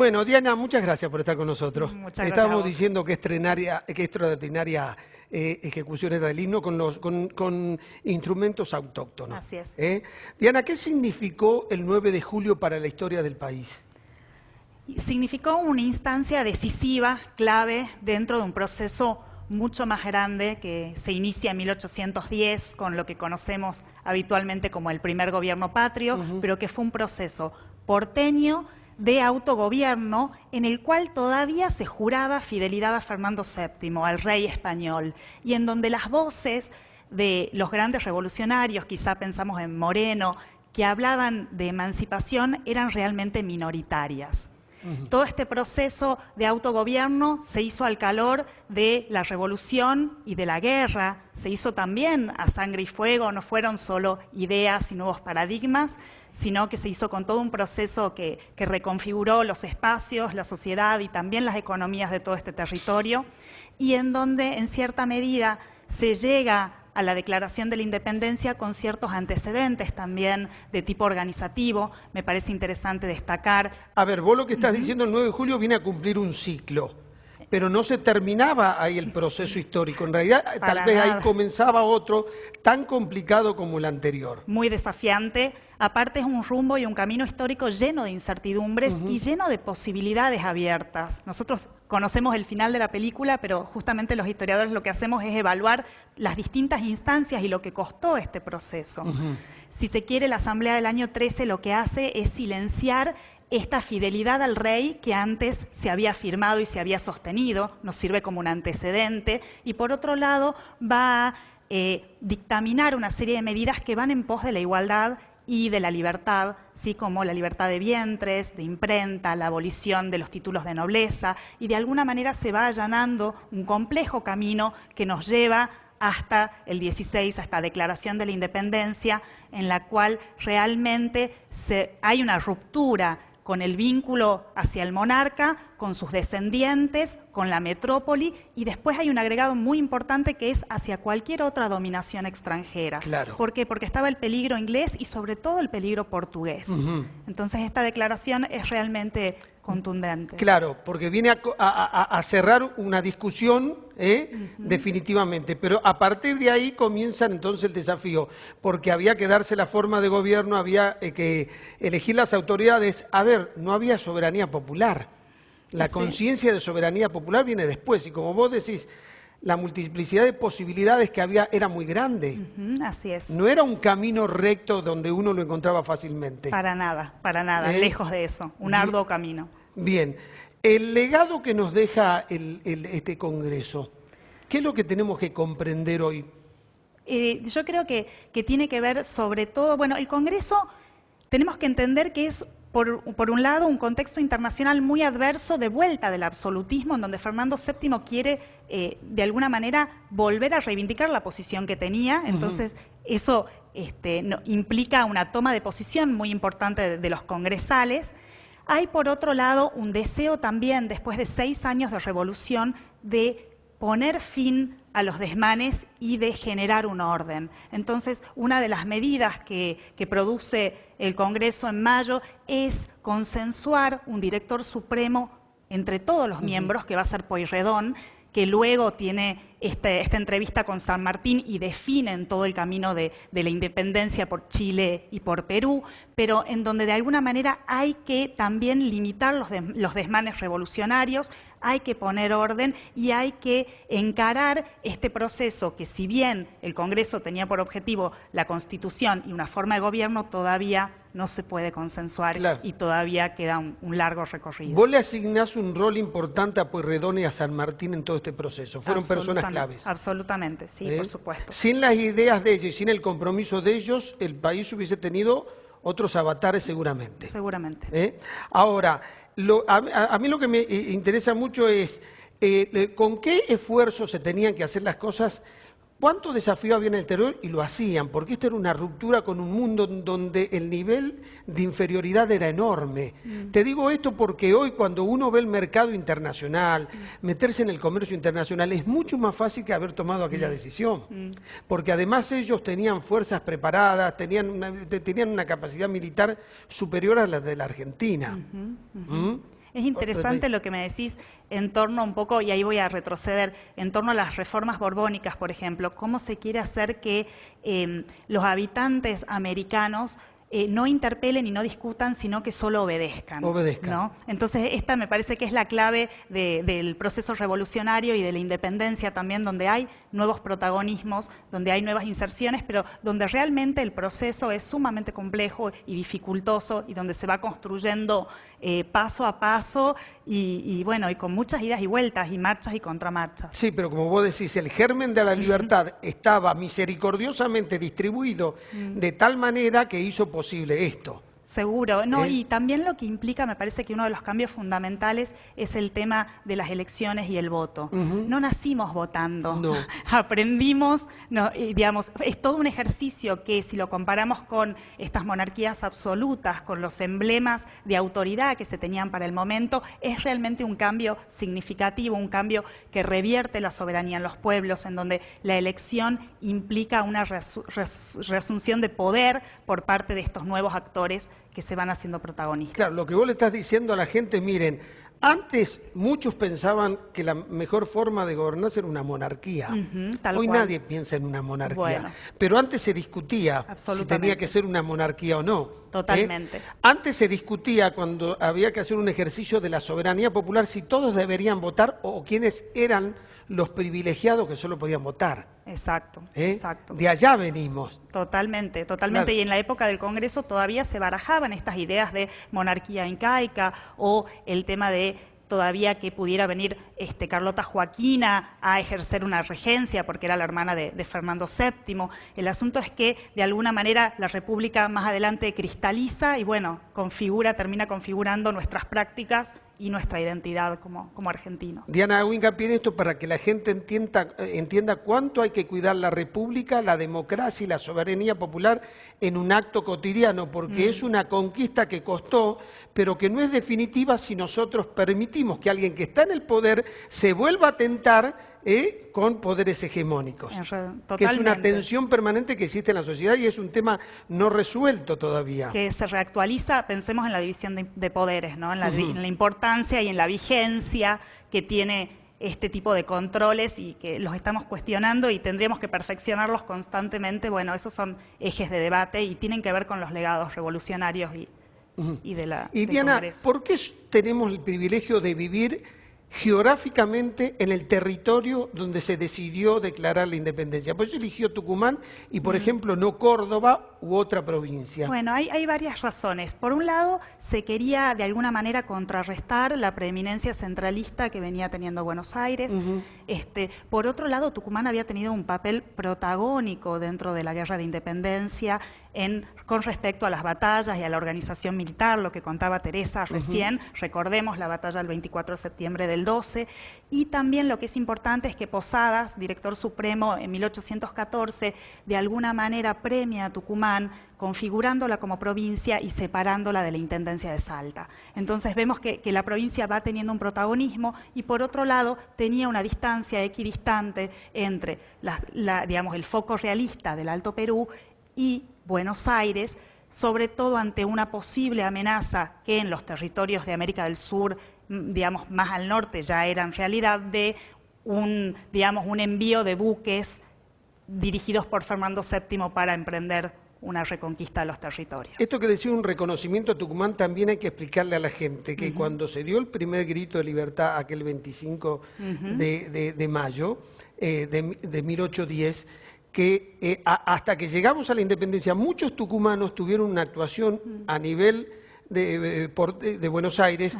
Bueno, Diana, muchas gracias por estar con nosotros. Muchas gracias. Estábamos diciendo que extraordinaria ejecuciones del himno con instrumentos autóctonos. Así es. Diana, ¿qué significó el 9 de julio para la historia del país? Significó una instancia decisiva, clave, dentro de un proceso mucho más grande que se inicia en 1810 con lo que conocemos habitualmente como el primer gobierno patrio, pero que fue un proceso porteño de autogobierno en el cual todavía se juraba fidelidad a Fernando VII, al rey español, y en donde las voces de los grandes revolucionarios, quizá pensamos en Moreno, que hablaban de emancipación, eran realmente minoritarias. Todo este proceso de autogobierno se hizo al calor de la revolución y de la guerra, se hizo también a sangre y fuego, no fueron solo ideas y nuevos paradigmas, sino que se hizo con todo un proceso que reconfiguró los espacios, la sociedad y también las economías de todo este territorio, y en donde en cierta medida se llega a la declaración de la independencia con ciertos antecedentes también de tipo organizativo. Me parece interesante destacar. A ver, vos lo que estás diciendo, el 9 de julio viene a cumplir un ciclo, pero no se terminaba ahí el proceso histórico. En realidad, tal vez ahí comenzaba otro tan complicado como el anterior. Muy desafiante. Aparte es un rumbo y un camino histórico lleno de incertidumbres y lleno de posibilidades abiertas. Nosotros conocemos el final de la película, pero justamente los historiadores lo que hacemos es evaluar las distintas instancias y lo que costó este proceso. Si se quiere, la Asamblea del año 13 lo que hace es silenciar esta fidelidad al rey que antes se había firmado y se había sostenido, nos sirve como un antecedente, y por otro lado va a dictaminar una serie de medidas que van en pos de la igualdad y de la libertad, ¿sí? Como la libertad de vientres, de imprenta, la abolición de los títulos de nobleza, y de alguna manera se va allanando un complejo camino que nos lleva hasta el 16, hasta Declaración de la Independencia, en la cual realmente hay una ruptura con el vínculo hacia el monarca, con sus descendientes, con la metrópoli, y después hay un agregado muy importante que es hacia cualquier otra dominación extranjera. Claro. ¿Por qué? Porque estaba el peligro inglés y sobre todo el peligro portugués. Entonces esta declaración es realmente contundente. Claro, porque viene a cerrar una discusión, definitivamente, pero a partir de ahí comienza entonces el desafío, porque había que darse la forma de gobierno, había que elegir las autoridades. A ver, no había soberanía popular. La conciencia de soberanía popular viene después, y como vos decís, la multiplicidad de posibilidades que había era muy grande. Así es. No era un camino recto donde uno lo encontraba fácilmente. Para nada, lejos de eso, un arduo camino. Bien, el legado que nos deja este Congreso, ¿qué es lo que tenemos que comprender hoy? Yo creo que tiene que ver sobre todo, bueno, el Congreso tenemos que entender que es, por un lado, un contexto internacional muy adverso de vuelta del absolutismo, en donde Fernando VII quiere, de alguna manera, volver a reivindicar la posición que tenía. Entonces, eso implica una toma de posición muy importante de los congresales. Hay, por otro lado, un deseo también, después de 6 años de revolución, de poner fin a los desmanes y de generar un orden. Entonces, una de las medidas que produce el Congreso en mayo es consensuar un director supremo entre todos los miembros, que va a ser Pueyrredón, que luego tiene esta entrevista con San Martín y definen todo el camino de la independencia por Chile y por Perú, pero en donde de alguna manera hay que también limitar los desmanes revolucionarios, hay que poner orden y hay que encarar este proceso que, si bien el Congreso tenía por objetivo la Constitución y una forma de gobierno, todavía no se puede consensuar y todavía queda un largo recorrido. Vos le asignás un rol importante a Pueyrredón y a San Martín en todo este proceso. Fueron personas claves. Absolutamente, sí, por supuesto. Sin las ideas de ellos y sin el compromiso de ellos, el país hubiese tenido otros avatares seguramente. Seguramente. Ahora, a mí lo que me interesa mucho es con qué esfuerzo se tenían que hacer las cosas, cuánto desafío había en el exterior y lo hacían, porque esta era una ruptura con un mundo donde el nivel de inferioridad era enorme. Te digo esto porque hoy, cuando uno ve el mercado internacional, meterse en el comercio internacional, es mucho más fácil que haber tomado aquella decisión, porque además ellos tenían fuerzas preparadas, tenían una capacidad militar superior a la de la Argentina. Es interesante lo que me decís en torno un poco, y ahí voy a retroceder, en torno a las reformas borbónicas, por ejemplo, cómo se quiere hacer que los habitantes americanos no interpelen y no discutan, sino que solo obedezcan. ¿No? Entonces, esta me parece que es la clave del proceso revolucionario y de la independencia también, donde hay nuevos protagonismos, donde hay nuevas inserciones, pero donde realmente el proceso es sumamente complejo y dificultoso y donde se va construyendo paso a paso y con muchas idas y vueltas y marchas y contramarchas. Sí, pero como vos decís, el germen de la libertad estaba misericordiosamente distribuido de tal manera que hizo posible esto. Seguro, no, y también lo que implica, me parece que uno de los cambios fundamentales es el tema de las elecciones y el voto. No nacimos votando, aprendimos, digamos, es todo un ejercicio que si lo comparamos con estas monarquías absolutas, con los emblemas de autoridad que se tenían para el momento, es realmente un cambio significativo, un cambio que revierte la soberanía en los pueblos, en donde la elección implica una reasunción de poder por parte de estos nuevos actores que se van haciendo protagonistas. Claro, lo que vos le estás diciendo a la gente, miren, antes muchos pensaban que la mejor forma de gobernar era una monarquía. Hoy nadie piensa en una monarquía, pero antes se discutía si tenía que ser una monarquía o no. Totalmente. Antes se discutía, cuando había que hacer un ejercicio de la soberanía popular, si todos deberían votar o quiénes eran los privilegiados que solo podían votar. Exacto, exacto. De allá venimos. Totalmente, totalmente. Claro. Y en la época del Congreso todavía se barajaban estas ideas de monarquía incaica o el tema de todavía que pudiera venir Carlota Joaquina a ejercer una regencia porque era la hermana de Fernando VII. El asunto es que de alguna manera la República más adelante cristaliza y termina configurando nuestras prácticas y nuestra identidad como argentinos. Diana, hago hincapié en esto para que la gente entienda cuánto hay que cuidar la República, la democracia y la soberanía popular en un acto cotidiano, porque es una conquista que costó, pero que no es definitiva si nosotros permitimos que alguien que está en el poder se vuelva a tentar con poderes hegemónicos, que es una tensión permanente que existe en la sociedad y es un tema no resuelto todavía. Que se reactualiza, pensemos en la división de poderes, ¿no? En la importancia y en la vigencia que tiene este tipo de controles y que los estamos cuestionando y tendríamos que perfeccionarlos constantemente. Bueno, esos son ejes de debate y tienen que ver con los legados revolucionarios y del Diana, Congreso. ¿por qué tenemos el privilegio de vivir geográficamente en el territorio donde se decidió declarar la independencia? Pues eligió Tucumán y, por ejemplo, no Córdoba u otra provincia. Bueno, hay varias razones. Por un lado, se quería de alguna manera contrarrestar la preeminencia centralista que venía teniendo Buenos Aires. Por otro lado, Tucumán había tenido un papel protagónico dentro de la guerra de independencia con respecto a las batallas y a la organización militar, lo que contaba Teresa recién. Recordemos la batalla del 24 de septiembre del 12, y también lo que es importante es que Posadas, director supremo en 1814, de alguna manera premia a Tucumán, configurándola como provincia y separándola de la Intendencia de Salta. Entonces vemos que la provincia va teniendo un protagonismo y por otro lado tenía una distancia equidistante entre digamos, el foco realista del Alto Perú y Buenos Aires, sobre todo ante una posible amenaza que en los territorios de América del Sur, digamos, más al norte ya eran realidad, de un envío de buques dirigidos por Fernando VII para emprender una reconquista de los territorios. Esto que decía un reconocimiento a Tucumán también hay que explicarle a la gente que cuando se dio el primer grito de libertad, aquel 25 de mayo de 1810, que hasta que llegamos a la independencia, muchos tucumanos tuvieron una actuación a nivel de Buenos Aires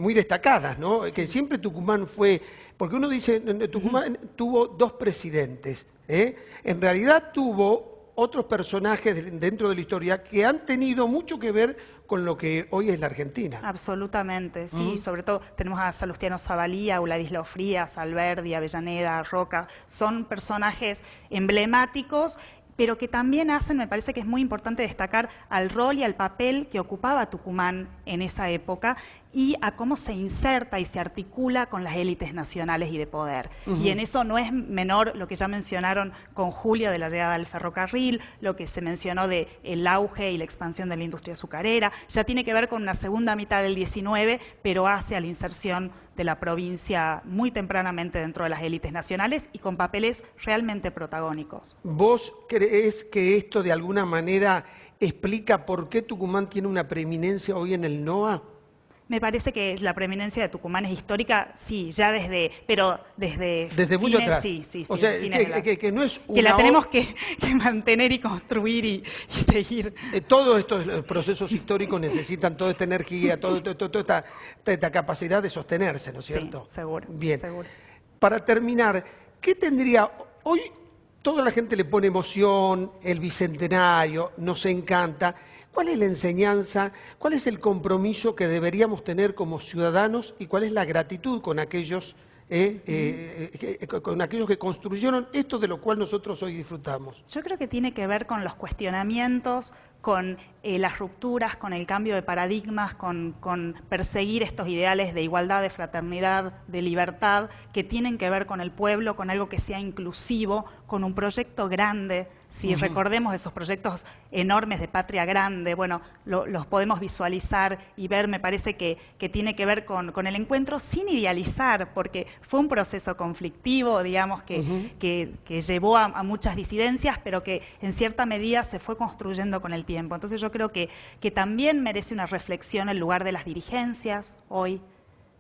muy destacadas, ¿no? Sí. Que siempre Tucumán fue, porque uno dice, Tucumán tuvo dos presidentes, en realidad tuvo otros personajes dentro de la historia que han tenido mucho que ver con lo que hoy es la Argentina. Absolutamente, sí, sobre todo tenemos a Salustiano Zavalía, a Ladislao Frías, a Alberdi, a Avellaneda, a Roca, son personajes emblemáticos, pero que también hacen, me parece que es muy importante destacar al rol y al papel que ocupaba Tucumán en esa época, y a cómo se inserta y se articula con las élites nacionales y de poder. Y en eso no es menor lo que ya mencionaron con Julia de la llegada del ferrocarril, lo que se mencionó de el auge y la expansión de la industria azucarera, ya tiene que ver con una segunda mitad del 19, pero hacia la inserción de la provincia muy tempranamente dentro de las élites nacionales y con papeles realmente protagónicos. ¿Vos creés que esto de alguna manera explica por qué Tucumán tiene una preeminencia hoy en el NOA? Me parece que la preeminencia de Tucumán es histórica, sí, ya desde mucho fines, atrás. Sí, o sea, que no es una que la tenemos que mantener y construir y seguir. Todos estos procesos históricos necesitan toda esta energía, toda esta capacidad de sostenerse, ¿no es cierto? Sí, seguro. Bien. Seguro. Para terminar, ¿qué tendría hoy? Toda la gente le pone emoción, el bicentenario, nos encanta. ¿Cuál es la enseñanza? ¿Cuál es el compromiso que deberíamos tener como ciudadanos? ¿Y cuál es la gratitud con aquellos que construyeron esto de lo cual nosotros hoy disfrutamos? Yo creo que tiene que ver con los cuestionamientos, con las rupturas, con el cambio de paradigmas, con perseguir estos ideales de igualdad, de fraternidad, de libertad, que tienen que ver con el pueblo, con algo que sea inclusivo, con un proyecto grande. Si recordemos esos proyectos enormes de Patria Grande, bueno, los podemos visualizar y ver, me parece que tiene que ver con el encuentro sin idealizar, porque fue un proceso conflictivo, digamos, que llevó a muchas disidencias, pero que en cierta medida se fue construyendo con el tiempo. Entonces yo creo que también merece una reflexión el lugar de las dirigencias hoy,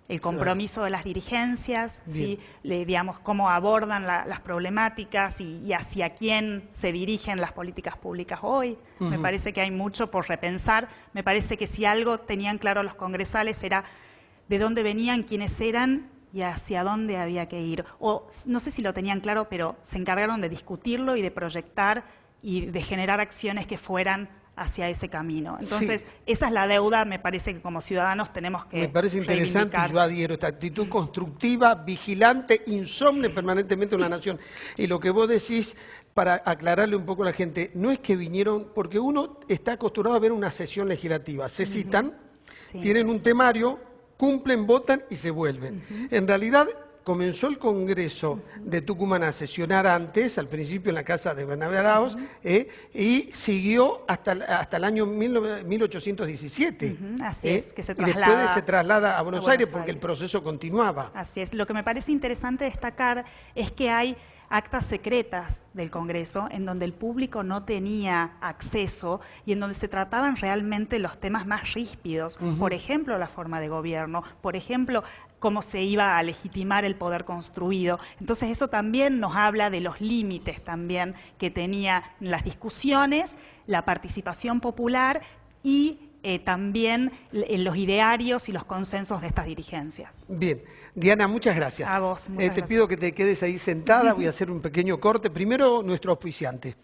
el compromiso de las dirigencias, ¿sí? Digamos, cómo abordan las problemáticas y hacia quién se dirigen las políticas públicas hoy. Me parece que hay mucho por repensar. Me parece que si algo tenían claro los congresales era de dónde venían, quiénes eran y hacia dónde había que ir. O no sé si lo tenían claro, pero se encargaron de discutirlo y de proyectar y de generar acciones que fueran hacia ese camino. Entonces, esa es la deuda, me parece que como ciudadanos tenemos que Me parece interesante y yo adhiero esta actitud constructiva, vigilante, insomne permanentemente en la nación. Y lo que vos decís, para aclararle un poco a la gente, no es que vinieron, porque uno está acostumbrado a ver una sesión legislativa, se citan, tienen un temario, cumplen, votan y se vuelven. En realidad, comenzó el Congreso de Tucumán a sesionar antes, al principio en la casa de Bernabé Arauz, y siguió hasta el año 1817. Así es, que se traslada. Y después se traslada a Buenos Aires porque el proceso continuaba. Así es. Lo que me parece interesante destacar es que hay actas secretas del Congreso en donde el público no tenía acceso y en donde se trataban realmente los temas más ríspidos, por ejemplo, la forma de gobierno, por ejemplo, cómo se iba a legitimar el poder construido. Entonces eso también nos habla de los límites también que tenía las discusiones, la participación popular y también en los idearios y los consensos de estas dirigencias. Bien. Diana, muchas gracias. A vos, muchas gracias. Te pido que te quedes ahí sentada, voy a hacer un pequeño corte. Primero, nuestro auspiciante.